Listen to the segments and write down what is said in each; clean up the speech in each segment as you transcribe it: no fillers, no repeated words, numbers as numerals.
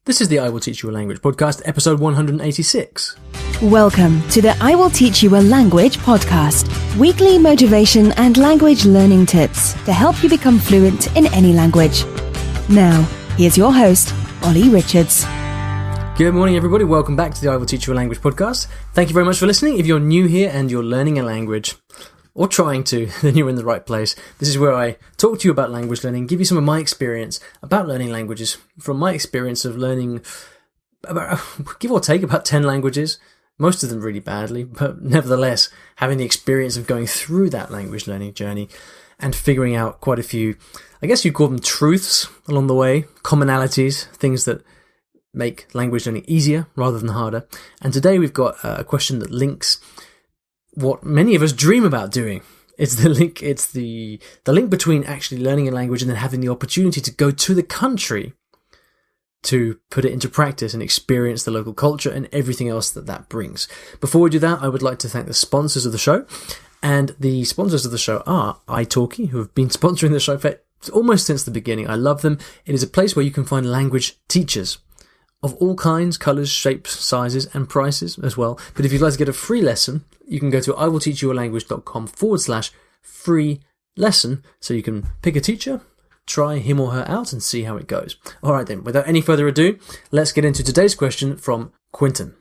This is the I Will Teach You a Language podcast, episode 186. Welcome to the I Will Teach You a Language podcast, weekly motivation and language learning tips to help you become fluent in any language. Now, here's your host, Ollie Richards. Good morning, everybody. Welcome back to the I Will Teach You a Language podcast. Thank you very much for listening. If you're new here and you're learning a language, or trying to, then you're in the right place. This is where I talk to you about language learning, give you some of my experience about learning languages, from my experience of learning about, give or take, about 10 languages, most of them really badly, but nevertheless, having the experience of going through that language learning journey and figuring out quite a few, I guess you'd call them truths along the way, commonalities, things that make language learning easier rather than harder. And today we've got a question that links what many of us dream about doing. It's the link between actually learning a language and then having the opportunity to go to the country to put it into practice and experience the local culture and everything else that brings. Before we do that, I would like to thank the sponsors of the show. And the sponsors of the show are iTalki, who have been sponsoring the show for almost since the beginning. I love them. It is a place where you can find language teachers of all kinds, colours, shapes, sizes, and prices as well. But if you'd like to get a free lesson, you can go to iwillteachyoualanguage.com/free lesson, so you can pick a teacher, try him or her out, and see how it goes. All right then, without any further ado, let's get into today's question from Quinton.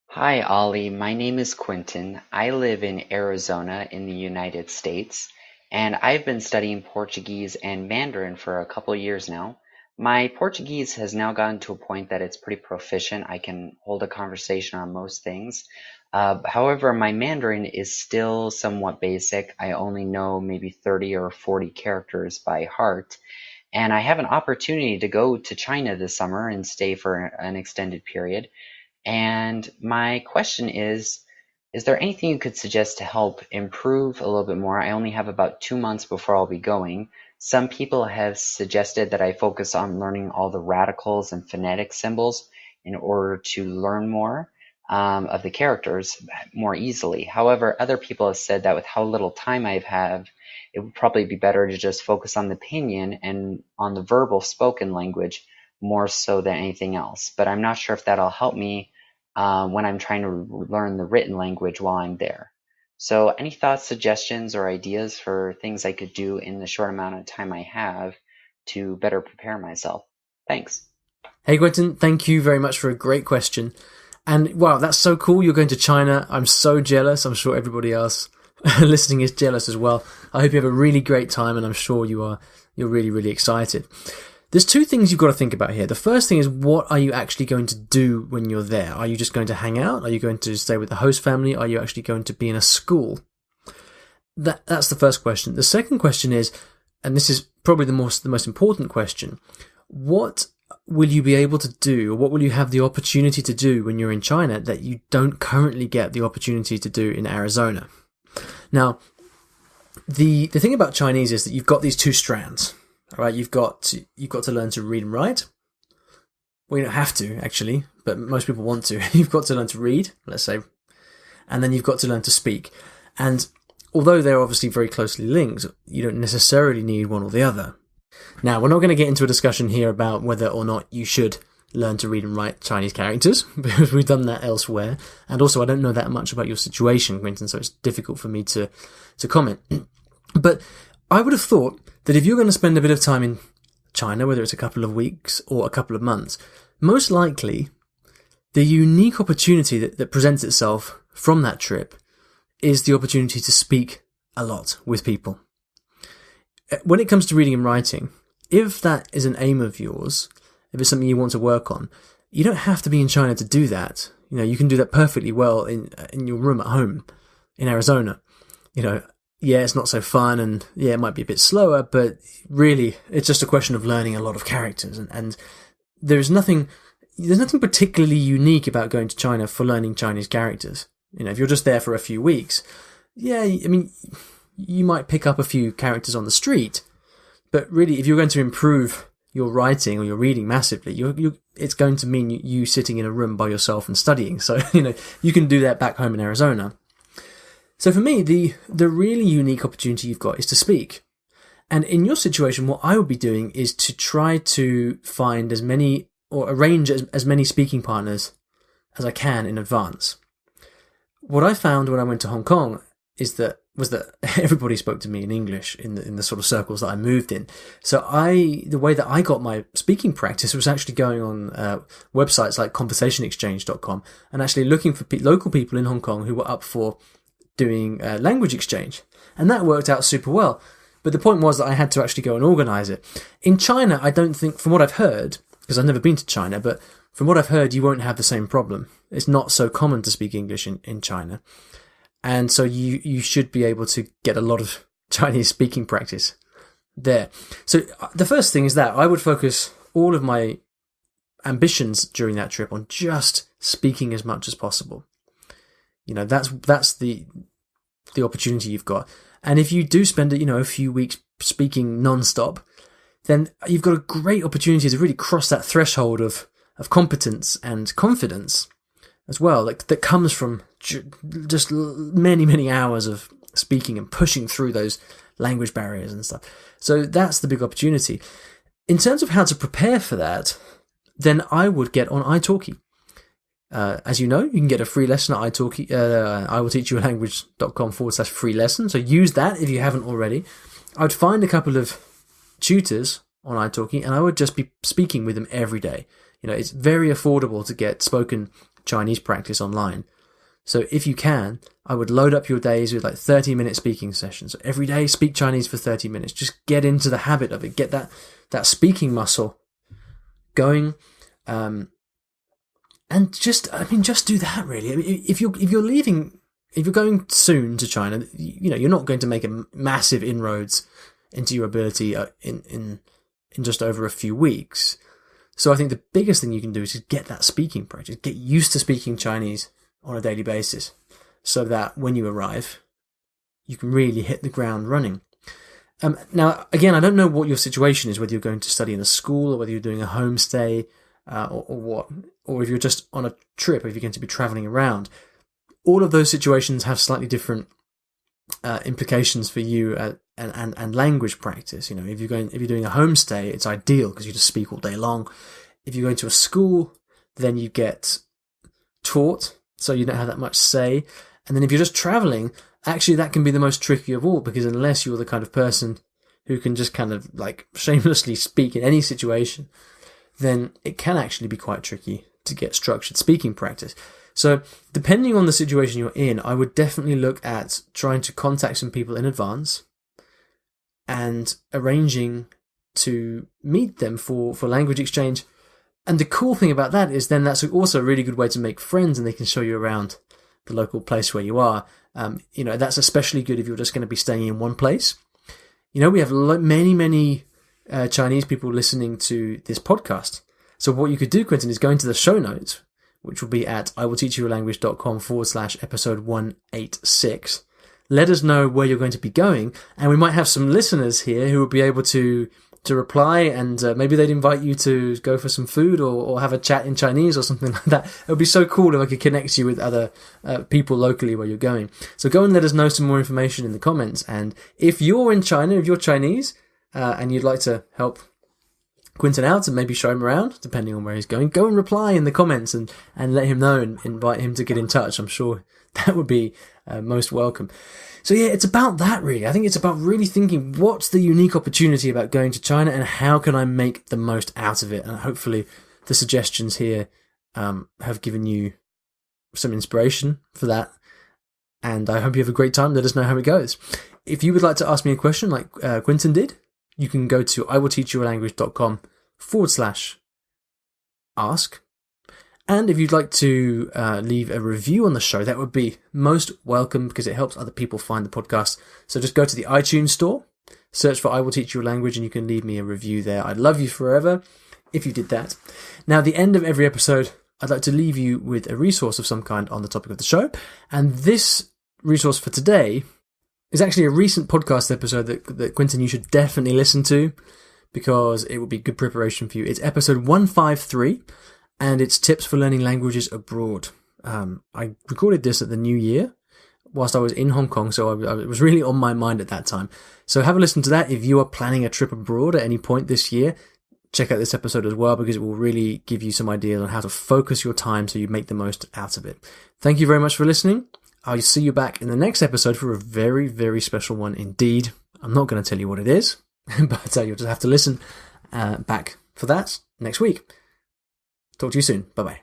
Hi Ollie, my name is Quinton. I live in Arizona in the United States, and I've been studying Portuguese and Mandarin for a couple years now. My Portuguese has now gotten to a point that it's pretty proficient. I can hold a conversation on most things. However, my Mandarin is still somewhat basic. I only know maybe 30 or 40 characters by heart. And I have an opportunity to go to China this summer and stay for an extended period. And my question is there anything you could suggest to help improve a little bit more? I only have about 2 months before I'll be going. Some people have suggested that I focus on learning all the radicals and phonetic symbols in order to learn more of the characters more easily. However, other people have said that with how little time I have, it would probably be better to just focus on the pinyin and on the verbal spoken language more so than anything else. But I'm not sure if that'll help me when I'm trying to learn the written language while I'm there. So any thoughts, suggestions, or ideas for things I could do in the short amount of time I have to better prepare myself? Thanks. Hey Quentin, thank you very much for a great question. And wow, that's so cool. You're going to China. I'm so jealous. I'm sure everybody else listening is jealous as well. I hope you have a really great time, and I'm sure you're really, really excited. There's two things you've got to think about here. The first thing is, what are you actually going to do when you're there? Are you just going to hang out? Are you going to stay with the host family? Are you actually going to be in a school? That's the first question. The second question is, and this is probably the most important question, what will you be able to do, or what will you have the opportunity to do when you're in China that you don't currently get the opportunity to do in Arizona? Now, the thing about Chinese is that you've got these two strands. All right, you've got to learn to read and write. Well, you don't have to, actually, but most people want to. You've got to learn to read, let's say, and then you've got to learn to speak. And although they're obviously very closely linked, you don't necessarily need one or the other. Now, we're not going to get into a discussion here about whether or not you should learn to read and write Chinese characters, because we've done that elsewhere. And also, I don't know that much about your situation, Quinton, so it's difficult for me to comment. But I would have thought that if you're going to spend a bit of time in China, whether it's a couple of weeks or a couple of months, most likely the unique opportunity that presents itself from that trip is the opportunity to speak a lot with people. When it comes to reading and writing, if that is an aim of yours, if it's something you want to work on, you don't have to be in China to do that. You know, you can do that perfectly well in your room at home in Arizona. You know, yeah, it's not so fun, and yeah, it might be a bit slower, but really, it's just a question of learning a lot of characters, and there's nothing particularly unique about going to China for learning Chinese characters. You know, if you're just there for a few weeks, yeah, I mean, you might pick up a few characters on the street, but really, if you're going to improve your writing or your reading massively, it's going to mean you sitting in a room by yourself and studying. So, you know, you can do that back home in Arizona. So for me, the really unique opportunity you've got is to speak. And in your situation, what I would be doing is to try to find as many or arrange as many speaking partners as I can in advance. What I found when I went to Hong Kong was that everybody spoke to me in English in the sort of circles that I moved in. So the way that I got my speaking practice was actually going on websites like conversationexchange.com and actually looking for local people in Hong Kong who were up for doing language exchange. And that worked out super well. But the point was that I had to actually go and organize it. In China, I don't think, from what I've heard, because I've never been to China, but from what I've heard, you won't have the same problem. It's not so common to speak English in China. And so you should be able to get a lot of Chinese speaking practice there. So the first thing is that I would focus all of my ambitions during that trip on just speaking as much as possible. You know, that's the opportunity you've got. And if you do spend, a few weeks speaking non-stop, then you've got a great opportunity to really cross that threshold of competence and confidence as well, that comes from just many, many hours of speaking and pushing through those language barriers and stuff. So that's the big opportunity. In terms of how to prepare for that, then I would get on iTalki. As you know, you can get a free lesson at iTalki, IWTYAL.com/free lesson. So use that if you haven't already. I would find a couple of tutors on iTalki and I would just be speaking with them every day. It's very affordable to get spoken Chinese practice online. So if you can, I would load up your days with like 30-minute speaking sessions. So every day, speak Chinese for 30 minutes. Just get into the habit of it. Get that speaking muscle going. And just do that really. I mean, if you're going soon to China, you're not going to make a massive inroads into your ability in just over a few weeks. So I think the biggest thing you can do is just get that speaking practice, get used to speaking Chinese on a daily basis so that when you arrive, you can really hit the ground running. Now, again, I don't know what your situation is, whether you're going to study in a school or whether you're doing a homestay or what, or if you're just on a trip, or if you're going to be traveling around. All of those situations have slightly different implications for you and language practice. If you're doing a homestay, it's ideal because you just speak all day long. If you're going to a school, then you get taught, so you don't have that much say. And then if you're just traveling, actually that can be the most tricky of all, because unless you're the kind of person who can just kind of like shamelessly speak in any situation, then it can actually be quite tricky to get structured speaking practice. So depending on the situation you're in, I would definitely look at trying to contact some people in advance and arranging to meet them for language exchange. And the cool thing about that is then that's also a really good way to make friends, and they can show you around the local place where you are. That's especially good if you're just going to be staying in one place. We have many Chinese people listening to this podcast. So what you could do, Quinton, is go into the show notes, which will be at IWTYALlanguage.com/episode 186. Let us know where you're going to be going, and we might have some listeners here who will be able to reply, and maybe they'd invite you to go for some food or have a chat in Chinese or something like that. It would be so cool if I could connect you with other people locally where you're going. So go and let us know some more information in the comments. And if you're in China, if you're Chinese, and you'd like to help Quinton out and maybe show him around, depending on where he's going, go and reply in the comments and let him know and invite him to get in touch. I'm sure that would be most welcome. So yeah, it's about that really. I think it's about really thinking, what's the unique opportunity about going to China and how can I make the most out of it? And hopefully the suggestions here have given you some inspiration for that. And I hope you have a great time. Let us know how it goes. If you would like to ask me a question like Quinton did, you can go to IWTYALlanguage.com/ask. And if you'd like to leave a review on the show, that would be most welcome because it helps other people find the podcast. So just go to the iTunes store, search for I Will Teach You a Language, and you can leave me a review there. I'd love you forever if you did that. Now, at the end of every episode, I'd like to leave you with a resource of some kind on the topic of the show. And this resource for today is actually a recent podcast episode that Quinton, you should definitely listen to because it will be good preparation for you. It's episode 153. And it's tips for learning languages abroad. I recorded this at the new year whilst I was in Hong Kong, so it was really on my mind at that time. So have a listen to that if you are planning a trip abroad at any point this year. check out this episode as well, because it will really give you some ideas on how to focus your time so you make the most out of it. Thank you very much for listening. I'll see you back in the next episode for a very, very special one indeed. I'm not going to tell you what it is, but you'll just have to listen back for that next week. Talk to you soon. Bye-bye.